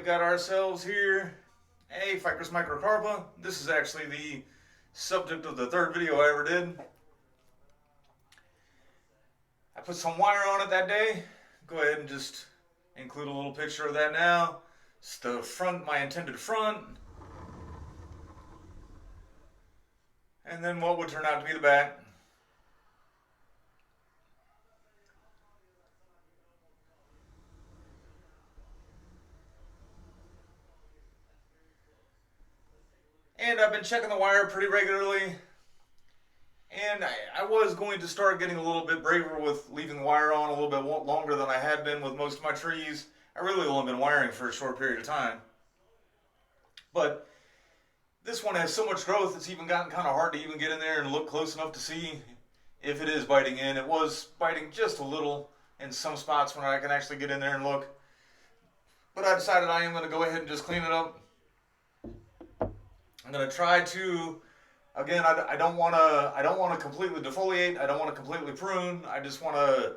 we've got ourselves here a Ficus Microcarpa. This is actually the subject of the third video I ever did. I put some wire on it that day. Go ahead and just include a little picture of that now. It's the front, my intended front. And then what would turn out to be the back. And I've been checking the wire pretty regularly. And I was going to start getting a little bit braver with leaving the wire on a little bit longer than I had been with most of my trees. I really only been wiring for a short period of time. But this one has so much growth, it's even gotten kind of hard to even get in there and look close enough to see if it is biting in. It was biting just a little in some spots when I can actually get in there and look. But I decided I am going to go ahead and just clean it up. I'm going to try to, again, I don't want to completely defoliate. I don't want to completely prune. I just want to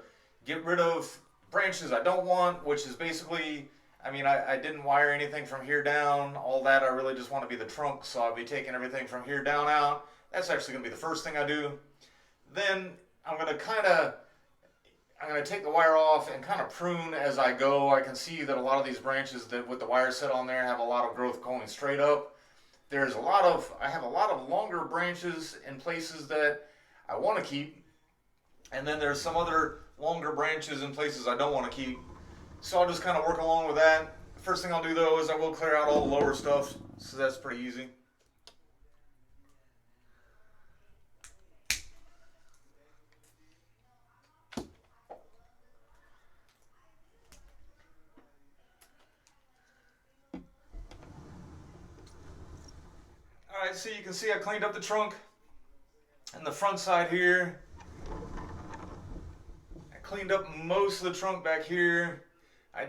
get rid of branches I don't want, which is basically, I mean, I didn't wire anything from here down. All that, I really just want to be the trunk, so I'll be taking everything from here down out. That's actually going to be the first thing I do. Then I'm going to take the wire off and kind of prune as I go. I can see that a lot of these branches that with the wire set on there have a lot of growth going straight up. I have a lot of longer branches in places that I want to keep, and then there's some other longer branches in places I don't want to keep. So I'll just kind of work along with that. The first thing I'll do though is I will clear out all the lower stuff, so that's pretty easy. Alright, so you can see I cleaned up the trunk and the front side here. I cleaned up most of the trunk back here.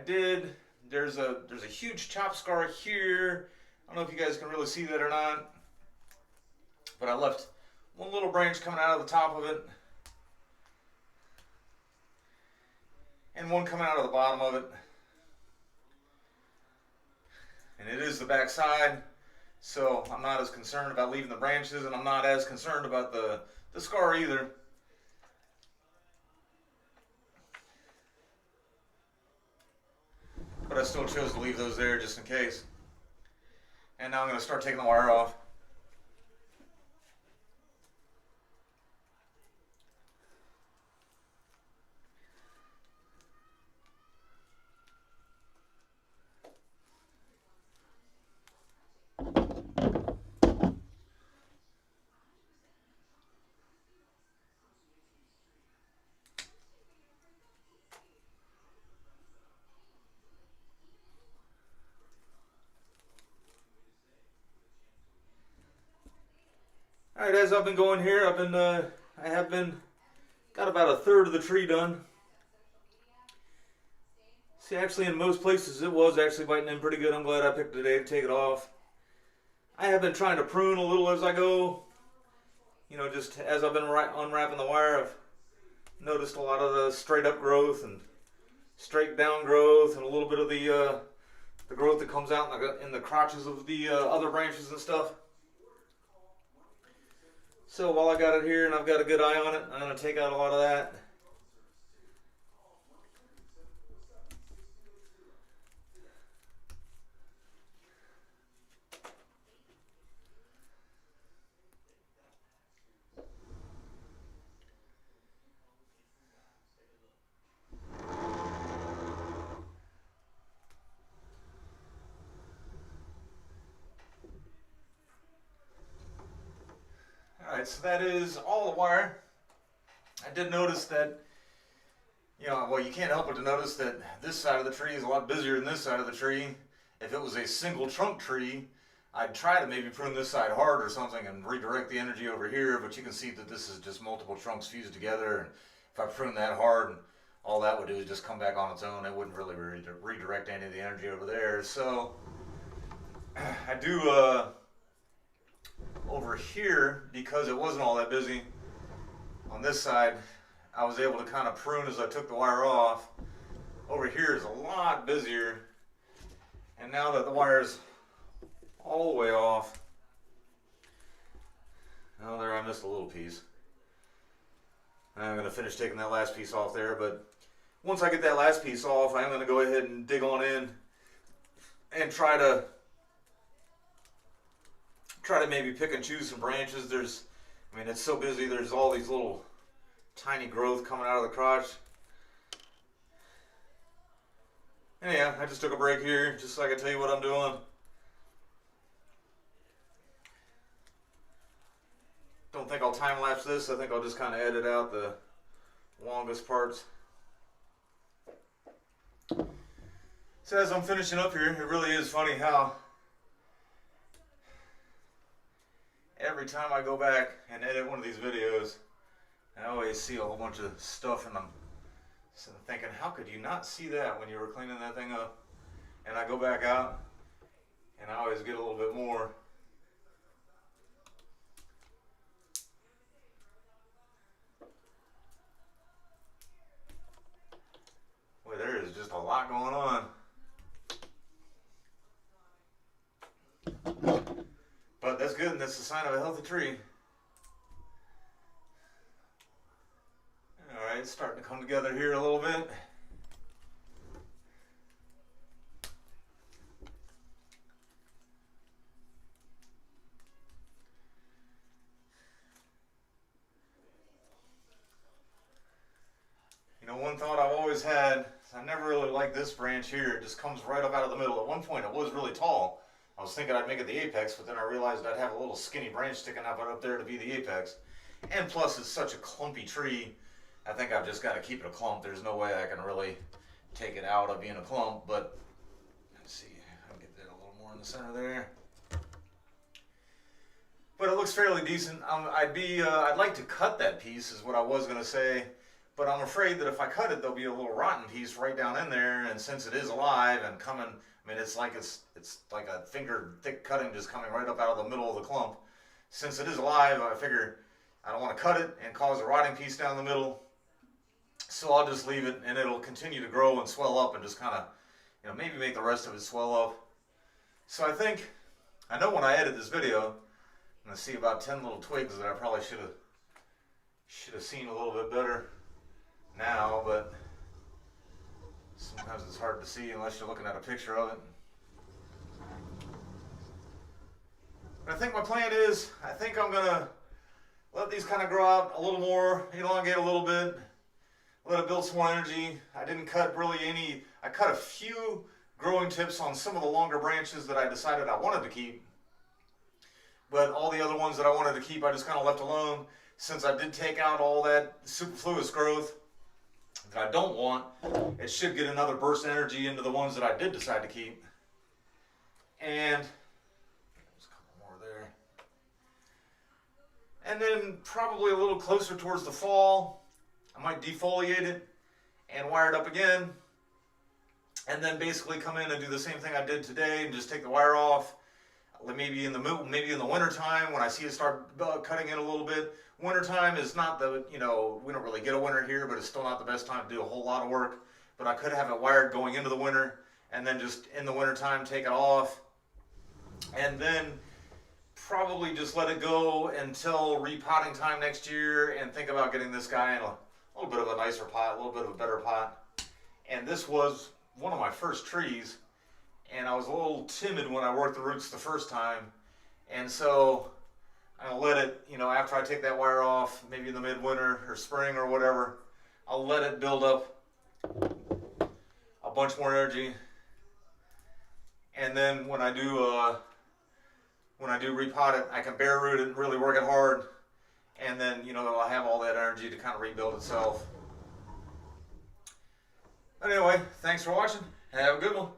There's a huge chop scar here. I don't know if you guys can really see that or not. But I left one little branch coming out of the top of it. And one coming out of the bottom of it. And it is the back side. So I'm not as concerned about leaving the branches, and I'm not as concerned about the scar either. But I still chose to leave those there just in case. And now I'm going to start taking the wire off. Alright, as I've been going here, I have got about a third of the tree done. See, actually in most places it was actually biting in pretty good. I'm glad I picked a day to take it off. I have been trying to prune a little as I go. You know, just as I've been unwrapping the wire, I've noticed a lot of the straight up growth and straight down growth and a little bit of the growth that comes out in the crotches of the other branches and stuff. So while I got it here and I've got a good eye on it, I'm going to take out a lot of that. Alright, so that is all the wire. I did notice that, well, you can't help but to notice that this side of the tree is a lot busier than this side of the tree. If it was a single trunk tree, I'd try to maybe prune this side hard or something and redirect the energy over here, but you can see that this is just multiple trunks fused together, and if I prune that hard, all that would do is just come back on its own. It wouldn't really redirect any of the energy over there. So I do over here, because it wasn't all that busy on this side, I was able to kind of prune as I took the wire off. Over here is a lot busier, and now that the wire's all the way off, oh, there I missed a little piece. I'm going to finish taking that last piece off there, but once I get that last piece off, I'm going to go ahead and dig on in and try to maybe pick and choose some branches. I mean, it's so busy, there's all these little tiny growth coming out of the crotch. And yeah, I just took a break here just so I can tell you what I'm doing. Don't think I'll time lapse this. I think I'll just kind of edit out the longest parts. So as I'm finishing up here, it really is funny how every time I go back and edit one of these videos, I always see a whole bunch of stuff and I'm thinking, how could you not see that when you were cleaning that thing up? And I go back out and I always get a little bit more. Boy, there is just a lot going on. But that's good, and that's a sign of a healthy tree. Alright, it's starting to come together here a little bit. You know, one thought I've always had, I never really liked this branch here. It just comes right up out of the middle. At one point it was really tall. I was thinking I'd make it the apex, but then I realized I'd have a little skinny branch sticking up there to be the apex. And plus it's such a clumpy tree, I think I've just got to keep it a clump. There's no way I can really take it out of being a clump, but let's see, I'll get that a little more in the center there. But it looks fairly decent. I'd like to cut that piece is what I was going to say, but I'm afraid that if I cut it, there'll be a little rotten piece right down in there, and since it is alive and coming, I mean, it's like a finger thick cutting just coming right up out of the middle of the clump. Since it is alive, I figure I don't want to cut it and cause a rotting piece down the middle. So I'll just leave it and it'll continue to grow and swell up and just kind of, you know, maybe make the rest of it swell up. So I know when I edit this video, I'm going to see about 10 little twigs that I probably should have seen a little bit better now, but sometimes it's hard to see unless you're looking at a picture of it. But I think my plan is, I think I'm going to let these kind of grow out a little more, elongate a little bit, let it build some more energy. I didn't cut really any, I cut a few growing tips on some of the longer branches that I decided I wanted to keep. But all the other ones that I wanted to keep, I just kind of left alone, since I did take out all that superfluous growth that I don't want. It should get another burst of energy into the ones that I did decide to keep. And there's a couple more there. And then probably a little closer towards the fall, I might defoliate it and wire it up again. And then basically come in and do the same thing I did today and just take the wire off. Maybe in the winter time when I see it start cutting in a little bit. Winter time is not the, you know, we don't really get a winter here, but it's still not the best time to do a whole lot of work. But I could have it wired going into the winter and then just in the winter time take it off. And then probably just let it go until repotting time next year and think about getting this guy in a little bit of a nicer pot, a little bit of a better pot. And this was one of my first trees, and I was a little timid when I worked the roots the first time, and so I'll let it, you know, after I take that wire off, maybe in the midwinter or spring or whatever, I'll let it build up a bunch more energy, and then when I do repot it, I can bare root it and really work it hard, and then, you know, it'll have all that energy to kind of rebuild itself. But anyway, thanks for watching. Have a good one.